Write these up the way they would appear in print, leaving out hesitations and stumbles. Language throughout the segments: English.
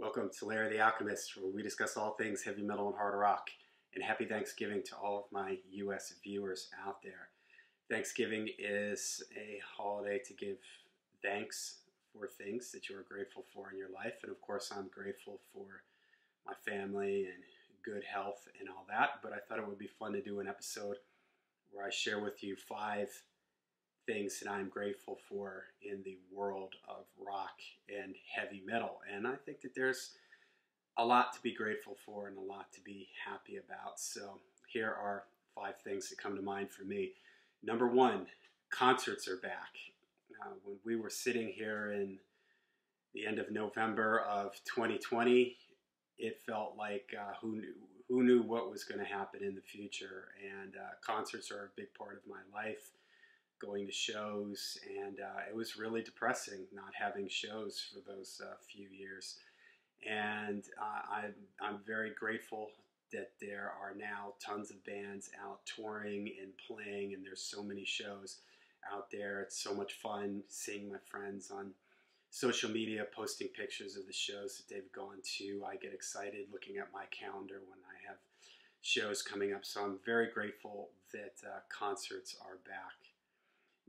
Welcome to Larry the Alchemist, where we discuss all things heavy metal and hard rock. And happy Thanksgiving to all of my U.S. viewers out there. Thanksgiving is a holiday to give thanks for things that you are grateful for in your life. And of course, I'm grateful for my family and good health and all that. But I thought it would be fun to do an episode where I share with you 5 things that I'm grateful for in the world of rock and heavy metal. And I think that there's a lot to be grateful for and a lot to be happy about. So here are 5 things that come to mind for me. Number 1, concerts are back. When we were sitting here in the end of November of 2020, it felt like who knew what was going to happen in the future. And concerts are a big part of my life. Going to shows, and it was really depressing not having shows for those few years. And I'm very grateful that there are now tons of bands out touring and playing, and there's so many shows out there. It's so much fun seeing my friends on social media posting pictures of the shows that they've gone to. I get excited looking at my calendar when I have shows coming up, so I'm very grateful that concerts are back.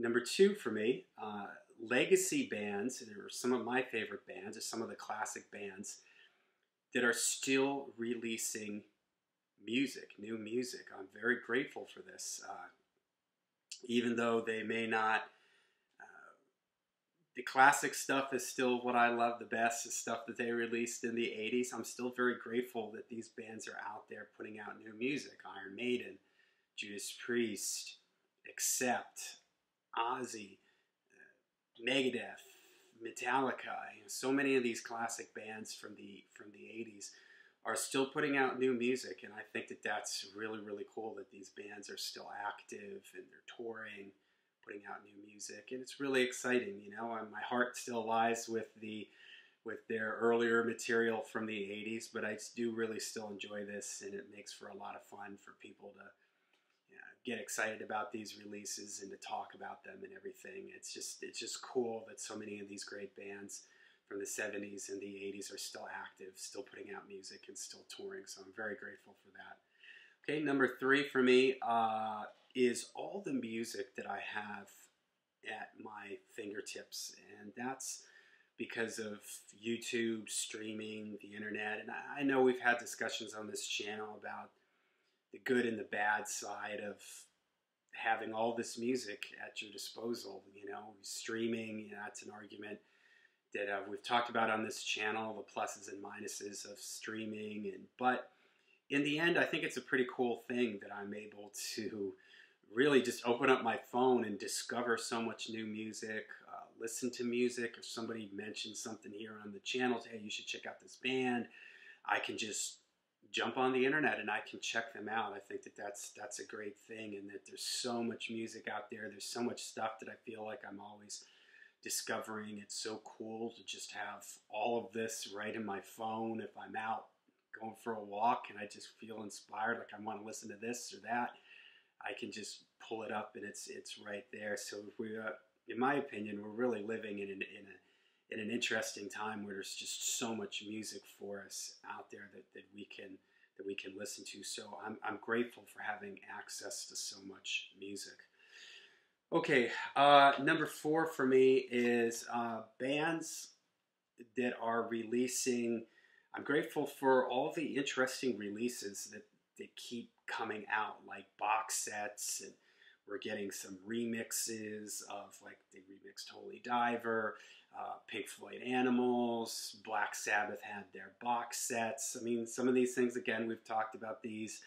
Number 2 for me, legacy bands, or some of my favorite bands, or some of the classic bands that are still releasing music, new music. I'm very grateful for this. Even though they may not, the classic stuff is still what I love the best, the stuff that they released in the 80s. I'm still very grateful that these bands are out there putting out new music. Iron Maiden, Judas Priest, Accept, Ozzy, Megadeth, Metallica. So many of these classic bands from the 80s are still putting out new music, and I think that that's really, really cool that these bands are still active and they're touring, putting out new music, and it's really exciting, and my heart still lies with their earlier material from the 80s, but I do really still enjoy this, and it makes for a lot of fun for people to get excited about these releases and to talk about them and everything. It's just cool that so many of these great bands from the 70s and the 80s are still active, still putting out music and still touring. So I'm very grateful for that. Okay, number 3 for me is all the music that I have at my fingertips, and that's because of YouTube, streaming, the internet. And I know we've had discussions on this channel about the good and the bad side of having all this music at your disposal. Streaming, that's an argument that we've talked about on this channel, the pluses and minuses of streaming. But in the end, I think it's a pretty cool thing that I'm able to really just open up my phone and discover so much new music, listen to music. If somebody mentions something here on the channel, hey, you should check out this band, I can just jump on the internet and I can check them out. I think that that's a great thing, and that there's so much music out there. There's so much stuff that I feel like I'm always discovering. It's so cool to just have all of this right in my phone. If I'm out going for a walk and I just feel inspired, like I want to listen to this or that, I can just pull it up and it's right there. So if we, in my opinion, we're really living in an interesting time where there's just so much music for us out there that we can listen to. So I'm grateful for having access to so much music. Okay, number 4 for me is bands that are releasing. I'm grateful for all the interesting releases that keep coming out, like box sets, and we're getting some remixes of, like, they remixed Holy Diver, Pink Floyd Animals, Black Sabbath had their box sets. I mean, some of these things, again, we've talked about these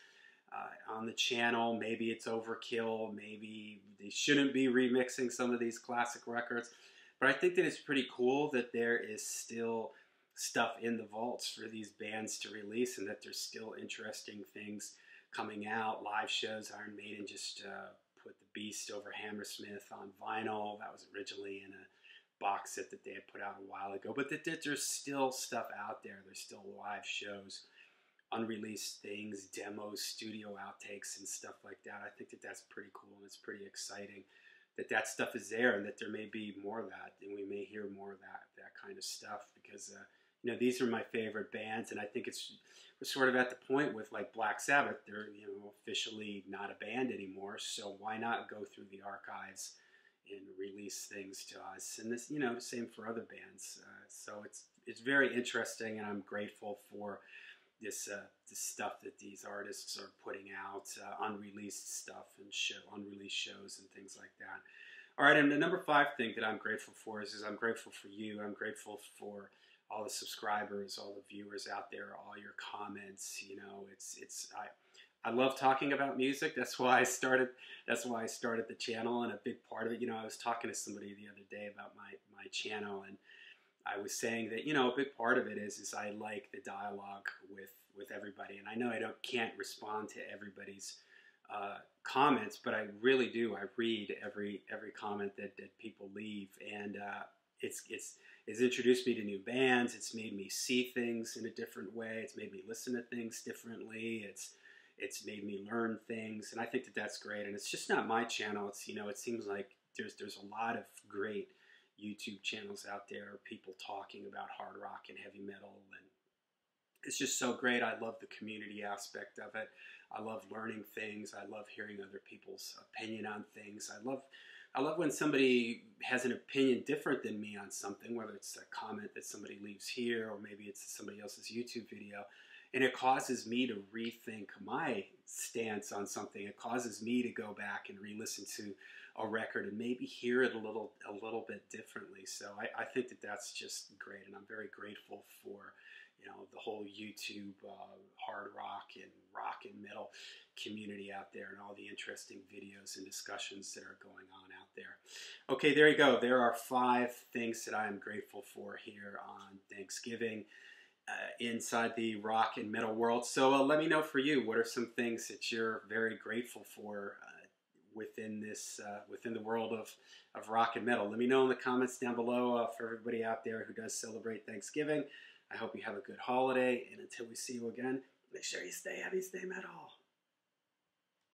on the channel. Maybe it's overkill. Maybe they shouldn't be remixing some of these classic records. But I think that it's pretty cool that there is still stuff in the vaults for these bands to release, and that there's still interesting things coming out. Live shows. Iron Maiden just put The Beast over Hammersmith on vinyl. That was originally in a box set that they had put out a while ago. But there's still stuff out there. There's still live shows, unreleased things, demos, studio outtakes, and stuff like that. I think that that's pretty cool, and it's pretty exciting that stuff is there, and that there may be more of that, and we may hear more of that kind of stuff, because these are my favorite bands, and I think we're sort of at the point with like Black Sabbath. They're officially not a band anymore, so why not go through the archives and release things to us? And this, the same for other bands. So it's very interesting, and I'm grateful for this stuff that these artists are putting out, unreleased stuff and unreleased shows and things like that. All right, and the number 5 thing that I'm grateful for is I'm grateful for you. I'm grateful for all the subscribers, all the viewers out there, all your comments. I love talking about music. That's why I started the channel, and a big part of it. I was talking to somebody the other day about my channel, and I was saying that a big part of it is I like the dialogue with everybody, and I know I can't respond to everybody's comments, but I really do. I read every comment that people leave, and it's introduced me to new bands. It's made me see things in a different way. It's made me listen to things differently. It's made me learn things, and I think that that's great. And it's just not my channel. It's it seems like there's a lot of great YouTube channels out there, people talking about hard rock and heavy metal, and it's just so great. I love the community aspect of it. I love learning things. I love hearing other people's opinion on things. I love when somebody has an opinion different than me on something, whether it's a comment that somebody leaves here or maybe it's somebody else's YouTube video, and it causes me to rethink my stance on something. It causes me to go back and re-listen to a record and maybe hear it a little bit differently. So I think that that's just great, and I'm very grateful for the whole YouTube hard rock and metal community out there, and all the interesting videos and discussions that are going on out there. Okay, there you go. There are 5 things that I am grateful for here on Thanksgiving inside the rock and metal world. So let me know for you, what are some things that you're very grateful for within the world of rock and metal? Let me know in the comments down below. For everybody out there who does celebrate Thanksgiving, I hope you have a good holiday, and until we see you again, make sure you stay heavy, stay metal.